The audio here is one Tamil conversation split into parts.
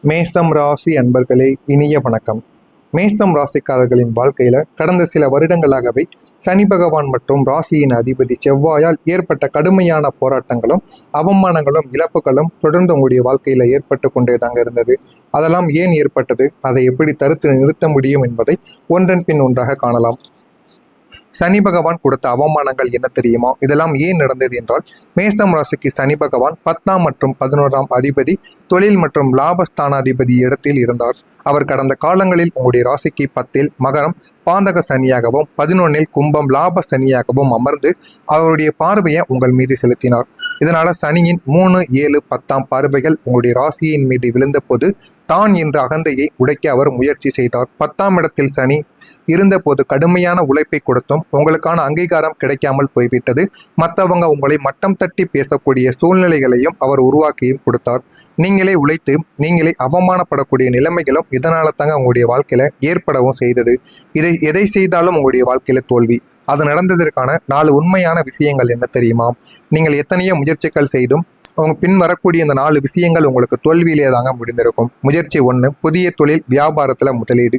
மேசம் ராசி அன்பர்களே, இனிய வணக்கம். மேசம் ராசிக்காரர்களின் வாழ்க்கையில கடந்த சில வருடங்களாகவே சனி பகவான் மற்றும் ராசியின் அதிபதி செவ்வாயால் ஏற்பட்ட கடுமையான போராட்டங்களும் அவமானங்களும் இழப்புகளும் தொடர்ந்து உங்களுடைய வாழ்க்கையில ஏற்பட்டு கொண்டே தாங்க இருந்தது. அதெல்லாம் ஏன் ஏற்பட்டது, அதை எப்படி தடுத்து நிறுத்த முடியும் என்பதை ஒன்றன் பின் ஒன்றாக காணலாம். சனி பகவான் கொடுத்த அவமானங்கள் என்ன தெரியுமா? இதெல்லாம் ஏன் நடந்தது என்றால், மேசம் ராசிக்கு சனி பகவான் 10ஆம் மற்றும் 11ஆம் அதிபதி தொழில் மற்றும் லாபஸ்தானாதிபதி இடத்தில் இருந்தார். அவர் கடந்த காலங்களில் உங்களுடைய ராசிக்கு 10இல் மகரம் பாந்தக சனியாகவும் 11இல் கும்பம் லாப சனியாகவும் அமர்ந்து அவருடைய பார்வையை உங்கள் மீது செலுத்தினார். இதனால சனியின் 3, 7, 10ஆம் பார்வைகள் உங்களுடைய ராசியின் மீது விழுந்த போது தான் என்ற அகந்தையை உடைக்க அவர் முயற்சி செய்தார். 10ஆம் இடத்தில் சனி இருந்தபோது கடுமையான உழைப்பை கொடுத்தும் உங்களுக்கான அங்கீகாரம் கிடைக்காமல் போய்விட்டது. மற்றவங்க உங்களை மட்டம் தட்டி பேசக்கூடிய சூழ்நிலைகளையும் அவர் உருவாக்கியும் கொடுத்தார். நீங்களே உழைத்து நீங்களே அவமானப்படக்கூடிய நிலைமைகளும் இதனால தாங்க உங்களுடைய வாழ்க்கையில ஏற்படவும் செய்தது. எதை செய்தாலும் உங்களுடைய வாழ்க்கையில தோல்வி. அது நடந்ததற்கான 4 உண்மையான விஷயங்கள் என்ன தெரியுமா? நீங்கள் எத்தனையோ முயற்சிகள் செய்தும் அவங்க பின் வரக்கூடிய இந்த 4 விஷயங்கள் உங்களுக்கு தோல்வியிலே தாங்க முடிந்திருக்கும். முயற்சி 1, புதிய தொழில் வியாபாரத்தில் முதலீடு.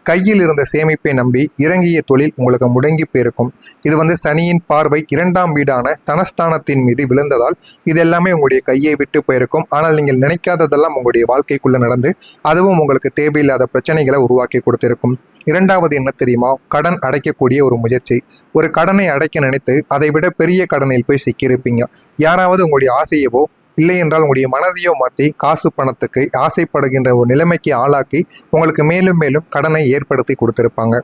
கையில் இருந்த சேமிப்பை நம்பி இறங்கிய தொழில் உங்களுக்கு முடங்கி போயிருக்கும். இது சனியின் பார்வை 2ஆம் வீடான தனஸ்தானத்தின் மீது விழுந்ததால் இது எல்லாமே உங்களுடைய கையை விட்டு போயிருக்கும். ஆனால் நீங்கள் நினைக்காததெல்லாம் உங்களுடைய வாழ்க்கைக்குள்ள நடந்து அதுவும் உங்களுக்கு தேவையில்லாத பிரச்சனைகளை உருவாக்கி கொடுத்திருக்கும். 2வது என்ன தெரியுமா? கடன் அடைக்கக்கூடிய ஒரு முயற்சி. ஒரு கடனை அடைக்க நினைத்து அதை விட பெரிய கடனில் போய் சிக்கியிருப்பீங்க. யாராவது உங்களுடைய ஆசையவோ இல்லை என்றால் உங்களுடைய மனதையோ மாற்றி காசு பணத்துக்கு ஆசைப்படுகின்ற ஒரு நிலைமைக்கு ஆளாக்கி உங்களுக்கு மேலும் மேலும் கடனை ஏற்படுத்தி கொடுத்திருப்பாங்க.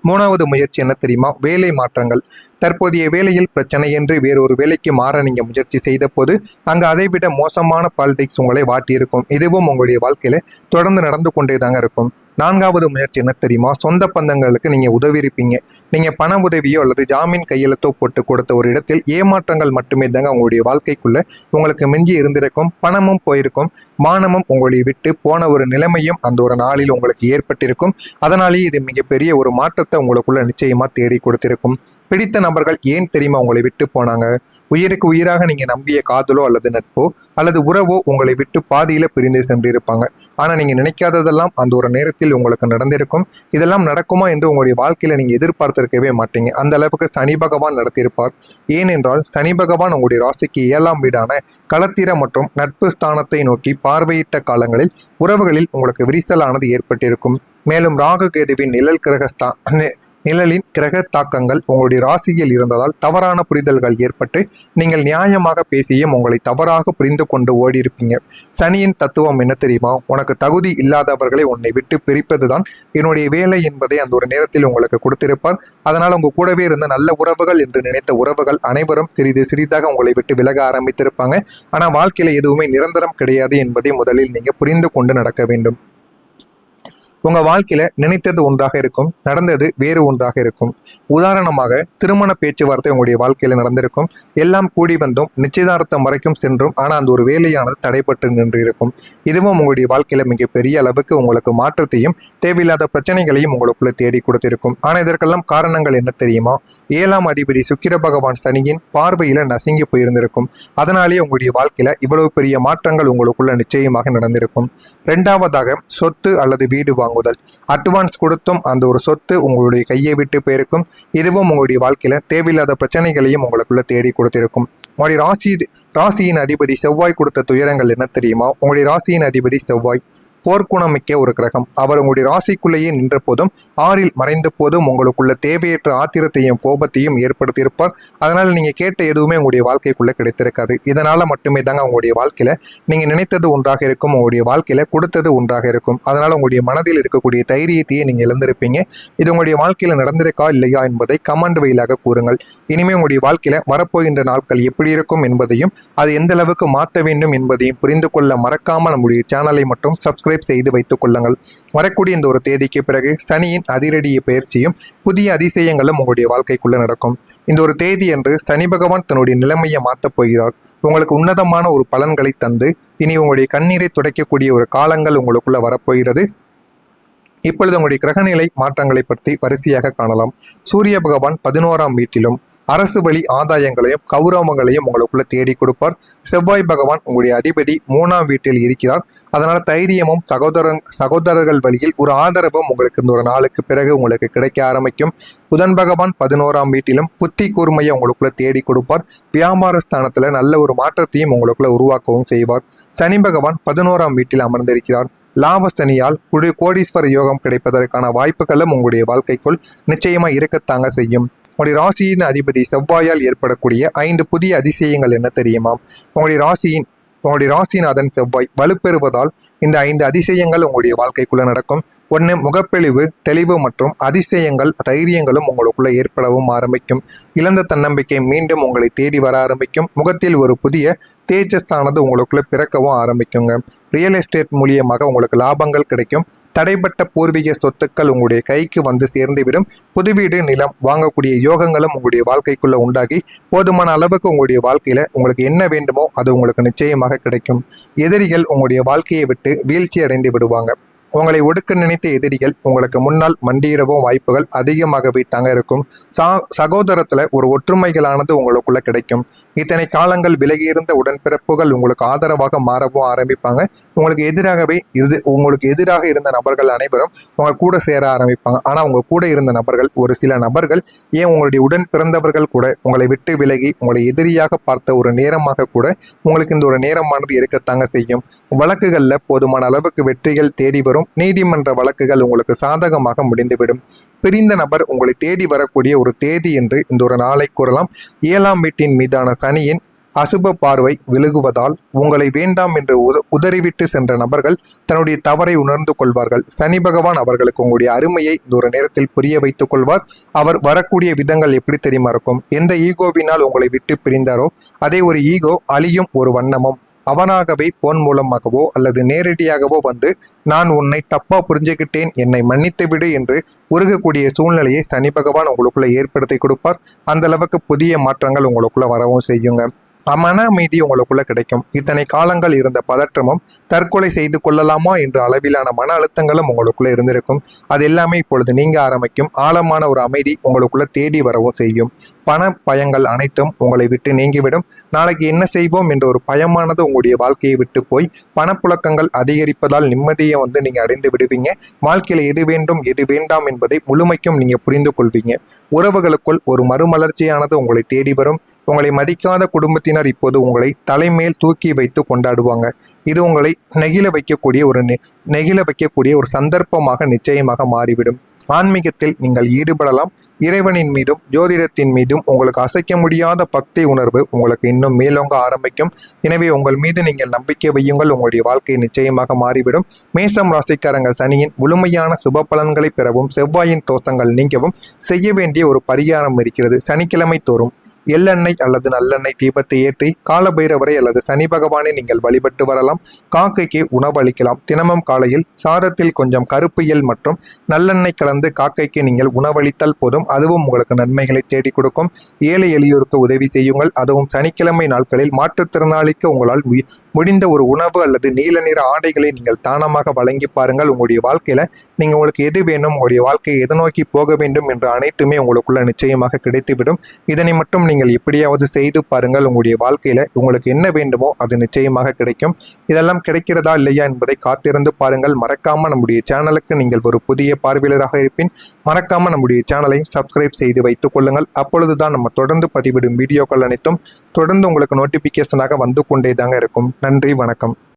3வது முயற்சி என்ன தெரியுமா? வேலை மாற்றங்கள். தற்போதைய வேலையில் பிரச்சனை என்று வேறொரு வேலைக்கு மாற நீங்கள் முயற்சி செய்த போது அங்கே அதைவிட மோசமான பாலிடிக்ஸ் உங்களை வாட்டியிருக்கும். இதுவும் உங்களுடைய வாழ்க்கையில தொடர்ந்து நடந்து கொண்டே தாங்க இருக்கும். 4வது முயற்சி என்ன தெரியுமா? சொந்த பந்தங்களுக்கு நீங்கள் உதவி இருப்பீங்க. நீங்கள் பண உதவியோ அல்லது ஜாமீன் கையெழுத்தோ போட்டு கொடுத்த ஒரு இடத்தில் ஏமாற்றங்கள் மட்டுமே தாங்க உங்களுடைய வாழ்க்கைக்குள்ள உங்களுக்கு மிஞ்சி இருந்திருக்கும். பணமும் போயிருக்கும், மானமும் உங்களை விட்டு போன ஒரு நிலைமையும் அந்த ஒரு நாளில் உங்களுக்கு ஏற்பட்டிருக்கும். அதனாலேயே இது மிகப்பெரிய ஒரு மாற்றத்தை உங்களுக்குள்ள நிச்சயமா தேடி கொடுத்திருக்கும். பிடித்த நபர்கள் ஏன் தெரியுமா உங்களை விட்டு போனாங்க? உயிருக்கு உயிராக நீங்க நம்பிய காதலோ அல்லது நட்போ அல்லது உறவோ உங்களை விட்டு பாதியில பிரிந்து சென்றிருப்பாங்க. ஆனா நீங்க நினைக்காததெல்லாம் அந்த ஒரு நேரத்தில் உங்களுக்கு நடந்திருக்கும். இதெல்லாம் நடக்குமா என்று உங்களுடைய வாழ்க்கையில நீங்க எதிர்பார்த்திருக்கவே மாட்டீங்க. அந்த அளவுக்கு சனி பகவான் நடத்தியிருப்பார். ஏனென்றால் சனி பகவான் உங்களுடைய ராசிக்கு 7ஆம் வீடான களத்திர மற்றும் நட்பு ஸ்தானத்தை நோக்கி பார்வையிட்ட காலங்களில் உறவுகளில் உங்களுக்கு விரிசலானது ஏற்பட்டிருக்கும். மேலும் ராகு கேதுவின் நிழலின் கிரக தாக்கங்கள் உங்களுடைய ராசியில் இருந்ததால் தவறான புரிதல்கள் ஏற்பட்டு நீங்கள் நியாயமாக பேசியும் உங்களை தவறாக புரிந்து கொண்டு ஓடியிருப்பீங்க. சனியின் தத்துவம் என்ன தெரியுமா? உனக்கு தகுதி இல்லாதவர்களை உன்னை விட்டு பிரிப்பதுதான் என்னுடைய வேலை என்பதை அந்த ஒரு நேரத்தில் உங்களுக்கு கொடுத்திருப்பார். அதனால் உங்க கூடவே இருந்த நல்ல உறவுகள் என்று நினைத்த உறவுகள் அனைவரும் சிறிது சிறிதாக உங்களை விட்டு விலக ஆரம்பித்திருப்பாங்க. ஆனால் வாழ்க்கையில எதுவுமே நிரந்தரம் கிடையாது என்பதை முதலில் நீங்க புரிந்து கொண்டு நடக்க வேண்டும். உங்க வாழ்க்கையில நினைத்தது ஒன்றாக இருக்கும், நடந்தது வேறு ஒன்றாக இருக்கும். உதாரணமாக திருமண பேச்சுவார்த்தை உங்களுடைய வாழ்க்கையில நடந்திருக்கும். எல்லாம் கூடி வந்தும் நிச்சயதார்த்தம் வரைக்கும் சென்றும் ஆனா அந்த ஒரு வேலையானது தடைப்பட்டு நின்று இருக்கும். இதுவும் உங்களுடைய வாழ்க்கையில மிகப்பெரிய அளவுக்கு உங்களுக்கு மாற்றத்தையும் தேவையில்லாத பிரச்சனைகளையும் உங்களுக்குள்ள தேடி கொடுத்திருக்கும். ஆனா இதற்கெல்லாம் காரணங்கள் என்ன தெரியுமா? 7ஆம் அதிபதி சுக்கிர பகவான் சனியின் பார்வையில நசுங்கி போயிருந்திருக்கும். அதனாலேயே உங்களுடைய வாழ்க்கையில இவ்வளவு பெரிய மாற்றங்கள் உங்களுக்குள்ள நிச்சயமாக நடந்திருக்கும். 2வதாக சொத்து அல்லது வீடு வாங்குதல். அட்வான்ஸ் கொடுத்தும் அந்த ஒரு சொத்து உங்களுடைய கையை விட்டு போயிருக்கும். இதுவும் உங்களுடைய வாழ்க்கையில தேவையில்லாத பிரச்சனைகளையும் உங்களுக்குள்ள தேடி கொடுத்திருக்கும். உங்களுடைய ராசியின் அதிபதி செவ்வாய் கொடுத்த துயரங்கள் என்ன தெரியுமா? உங்களுடைய ராசியின் அதிபதி செவ்வாய் போர்க்குணமிக்க ஒரு கிரகம். அவர் உங்களுடைய ராசிக்குள்ளேயே நின்ற போதும் 6இல் மறைந்த போதும் உங்களுக்குள்ள தேவையற்ற ஆத்திரத்தையும் கோபத்தையும் ஏற்படுத்தியிருப்பார். அதனால நீங்க கேட்ட எதுவுமே உங்களுடைய வாழ்க்கைக்குள்ள கிடைத்திருக்காது. இதனால மட்டுமே தாங்க உங்களுடைய வாழ்க்கையில நீங்க நினைத்தது ஒன்றாக இருக்கும், உங்களுடைய வாழ்க்கையில கொடுத்தது ஒன்றாக இருக்கும். அதனால உங்களுடைய மனதில் இருக்கக்கூடிய தைரியத்தையே நீங்க இழந்திருப்பீங்க. இது உங்களுடைய வாழ்க்கையில நடந்திருக்கா இல்லையா என்பதை கமெண்ட் வழியாக கூறுங்கள். இனிமே உங்களுடைய வாழ்க்கையில வரப்போகின்ற நாட்கள் எப்படி இருக்கும் என்பதையும் அது எந்த அளவுக்கு மாற்ற வேண்டும் என்பதையும் புரிந்து கொள்ள மறக்காம நம்முடைய சேனலை மட்டும் சப்ஸ்கிரைப் செய்து வைத்துக் கொள்ளுங்கள். வரக்கூடிய இந்த ஒரு தேதிக்கு பிறகு சனியின் அதிரடிய பயிற்சியும் புதிய அதிசயங்களும் உங்களுடைய வாழ்க்கைக்குள்ள நடக்கும். இந்த ஒரு தேதி என்று சனி பகவான் தன்னுடைய நிலைமையை மாற்றப் போகிறார். உங்களுக்கு உன்னதமான ஒரு பலன்களை தந்து இனி உங்களுடைய கண்ணீரை துடைக்கக்கூடிய ஒரு காலங்கள் உங்களுக்குள்ள வரப்போகிறது. இப்பொழுது உங்களுடைய கிரகநிலை மாற்றங்களை பற்றி வரிசையாக காணலாம். சூரிய பகவான் 11ஆம் வீட்டிலும் அரசு வழி ஆதாயங்களையும் கௌரவங்களையும் உங்களுக்குள்ள தேடி கொடுப்பார். செவ்வாய் பகவான் உங்களுடைய அதிபதி 3ஆம் வீட்டில் இருக்கிறார். அதனால தைரியமும் சகோதரர்கள் வழியில் ஒரு ஆதரவும் உங்களுக்கு இந்த ஒரு நாளுக்கு பிறகு உங்களுக்கு கிடைக்க ஆரம்பிக்கும். புதன் பகவான் 11ஆம் வீட்டிலும் புத்தி கூர்மையை உங்களுக்குள்ள தேடி கொடுப்பார். வியாபார ஸ்தானத்துல நல்ல ஒரு மாற்றத்தையும் உங்களுக்குள்ள உருவாக்கவும் செய்வார். சனி பகவான் 11ஆம் வீட்டில் அமர்ந்திருக்கிறார். லாப சனியால் கோடீஸ்வர யோகம் கிடைப்பதற்கான வாய்ப்புகளும் உங்களுடைய வாழ்க்கைக்குள் நிச்சயமா இருக்கத்தாங்க செய்யும். உங்களுடைய ராசியின் அதிபதி செவ்வாயால் ஏற்படக்கூடிய 5 புதிய அதிசயங்கள் என்ன தெரியுமா? உங்களுடைய ராசிநாதன் செவ்வாய் வலுப்பெறுவதால் இந்த 5 அதிசயங்கள் உங்களுடைய வாழ்க்கைக்குள்ள நடக்கும். 1. முகப்பெழிவு, தெளிவு மற்றும் அதிசயங்கள் தைரியங்களும் உங்களுக்குள்ள ஏற்படவும் ஆரம்பிக்கும். இழந்த தன்னம்பிக்கை மீண்டும் உங்களை தேடி வர ஆரம்பிக்கும். முகத்தில் ஒரு புதிய தேஜஸானது உங்களுக்குள்ள பிறக்கவும் ஆரம்பிக்குங்க. ரியல் எஸ்டேட் மூலியமாக உங்களுக்கு லாபங்கள் கிடைக்கும். தடைப்பட்ட பூர்வீக சொத்துக்கள் உங்களுடைய கைக்கு வந்து சேர்ந்துவிடும். புது வீடு, நிலம் வாங்கக்கூடிய யோகங்களும் உங்களுடைய வாழ்க்கைக்குள்ள உண்டாகி போதுமான அளவுக்கு உங்களுடைய வாழ்க்கையில உங்களுக்கு என்ன வேண்டுமோ அது உங்களுக்கு நிச்சயமாக கிடைக்கும். எதிரிகள் உங்களுடைய வாழ்க்கையை விட்டு வீழ்ச்சி அடைந்து விடுவாங்க. உங்களை ஒடுக்க நினைத்த எதிரிகள் உங்களுக்கு முன்னால் மண்டியிடவும் வாய்ப்புகள் அதிகமாகவே தாங்க இருக்கும். சகோதரத்துல ஒரு ஒற்றுமைகளானது உங்களுக்குள்ள கிடைக்கும். இத்தனை காலங்கள் விலகியிருந்த உடன்பிறப்புகள் உங்களுக்கு ஆதரவாக மாறவும் ஆரம்பிப்பாங்க. உங்களுக்கு எதிராக இருந்த நபர்கள் அனைவரும் உங்க கூட சேர ஆரம்பிப்பாங்க. ஆனா உங்க கூட இருந்த நபர்கள், ஒரு சில நபர்கள், ஏன் உங்களுடைய உடன் பிறந்தவர்கள் கூட உங்களை விட்டு விலகி உங்களை எதிரியாக பார்த்த ஒரு நேரமாக கூட உங்களுக்கு இந்த ஒரு நேரமானது இருக்கத்தாங்க செய்யும். வழக்குகள்ல போதுமான அளவுக்கு வெற்றிகள் தேடி வரும். நீதிமன்ற வழக்குகள் உங்களுக்கு சாதகமாக முடிந்துவிடும். பிரிந்த நபர் உங்களை தேடி வரக்கூடிய ஒரு தேதி என்று இந்த ஒரு நாளை கூறலாம். 7ஆம் வீட்டின் மீதான சனியின் அசுப பார்வை விலகுவதால் உங்களை வேண்டாம் என்று உதறிவிட்டு சென்ற நபர்கள் தன்னுடைய தவறை உணர்ந்து கொள்வார்கள். சனி பகவான் அவர்களுக்கு உங்களுடைய அருமையை இந்த ஒரு நேரத்தில் புரிய வைத்துக் கொள்வார். அவர் வரக்கூடிய விதங்கள் எப்படி தெரியுமா இருக்கும்? எந்த ஈகோவினால் உங்களை விட்டு பிரிந்தாரோ அதே ஒரு ஈகோ அழியும் ஒரு வண்ணமும் அவனாகவே போன் மூலமாகவோ அல்லது நேரடியாகவோ வந்து நான் உன்னை தப்பா புரிஞ்சுக்கிட்டேன், என்னை மன்னித்து விடு என்று உருகக்கூடிய சூழ்நிலையை சனி பகவான் உங்களுக்குள்ள ஏற்படுத்தி கொடுப்பார். அந்த அளவுக்கு புதிய மாற்றங்கள் உங்களுக்குள்ள வரவும் செய்யுங்க. மன அமைதி உங்களுக்குள்ள கிடைக்கும். இத்தனை காலங்கள் இருந்த பதற்றமும் தற்கொலை செய்து கொள்ளலாமா என்ற அளவிலான மன அழுத்தங்களும் உங்களுக்குள்ள இருந்திருக்கும். அது எல்லாமே இப்பொழுது நீங்க ஆரம்பிக்கும். ஆழமான ஒரு அமைதி உங்களுக்குள்ள தேடி வரவும் செய்யும். பண பயங்கள் அனைத்தும் உங்களை விட்டு நீங்கிவிடும். நாளைக்கு என்ன செய்வோம் என்ற ஒரு பயமானது உங்களுடைய வாழ்க்கையை விட்டு போய் பணப்புழக்கங்கள் அதிகரிப்பதால் நிம்மதியை நீங்க அடைந்து விடுவீங்க. வாழ்க்கையில எது வேண்டும் எது வேண்டாம் என்பதை முழுமைக்கும் நீங்க புரிந்து கொள்வீங்க. உறவுகளுக்குள் ஒரு மறுமலர்ச்சியானது உங்களை தேடி வரும். உங்களை மதிக்காத குடும்பத்தின் இப்போது உங்களை தலைமேல் தூக்கி வைத்து கொண்டாடுவாங்க. இது உங்களை நெகிழ வைக்கக்கூடிய ஒரு சந்தர்ப்பமாக நிச்சயமாக மாறிவிடும். ஆன்மீகத்தில் நீங்கள் ஈடுபடலாம். இறைவனின் மீதும் ஜோதிடத்தின் மீதும் உங்களுக்கு அசைக்க முடியாத பக்தி உணர்வு உங்களுக்கு இன்னும் மேலோங்க ஆரம்பிக்கும். எனவே உங்கள் மீது நீங்கள் நம்பிக்கை வையுங்கள். உங்களுடைய வாழ்க்கை நிச்சயமாக மாறிவிடும். மேஷம் ராசிக்காரங்க சனியின் முழுமையான சுப பலன்களை பெறவும் செவ்வாயின் தோஷங்கள் நீங்கவும் செய்ய வேண்டிய ஒரு பரிகாரம் இருக்கிறது. சனிக்கிழமை தோறும் எள்ளெண்ணெய் அல்லது நல்லெண்ணெய் தீபத்தை ஏற்றி காலபைரவரை அல்லது சனி பகவானை நீங்கள் வழிபட்டு வரலாம். காக்கைக்கு உணவு அளிக்கலாம். தினமும் காலையில் சாதத்தில் கொஞ்சம் கருப்பு எள் மற்றும் நல்லெண்ணெய் கலந்து காக்கைக்கு நீங்கள் உணவளித்தால் போதும். அதுவும் உங்களுக்கு நன்மைகளை தேடி கொடுக்கும். ஏழை எளியோருக்கு உதவி செய்யுங்கள். அதுவும் சனிக்கிழமை நாட்களில் மாற்றுத்திறனாளிக்கு உங்களால் முடிந்த ஒரு உணவு அல்லது நீல நிற ஆடைகளை நீங்கள் தானமாக வழங்கி பாருங்கள். உங்களுடைய வாழ்க்கையில உங்களுக்கு எது வேணும், உங்களுடைய வாழ்க்கையை எதை நோக்கி போக வேண்டும் என்ற அனைத்துமே உங்களுக்குள்ள நிச்சயமாக கிடைத்துவிடும். இதனை மட்டும் நீங்கள் எப்படியாவது செய்து பாருங்கள். உங்களுடைய வாழ்க்கையில உங்களுக்கு என்ன வேண்டுமோ அது நிச்சயமாக கிடைக்கும். இதெல்லாம் கிடைக்கிறதா இல்லையா என்பதை காத்திருந்து பாருங்கள். மறக்காம நம்முடைய சேனலுக்கு நீங்கள் ஒரு புதிய பார்வையாளராக இருப்பின் மறக்காம நம்முடைய சேனலை சப்ஸ்கிரைப் செய்து வைத்துக் கொள்ளுங்கள். அப்பொழுதுதான் நம்ம தொடர்ந்து பதிவிடும் வீடியோக்கள் அனைத்தும் தொடர்ந்து உங்களுக்கு நோட்டிபிகேஷனாக வந்து கொண்டே தாங்க இருக்கும். நன்றி, வணக்கம்.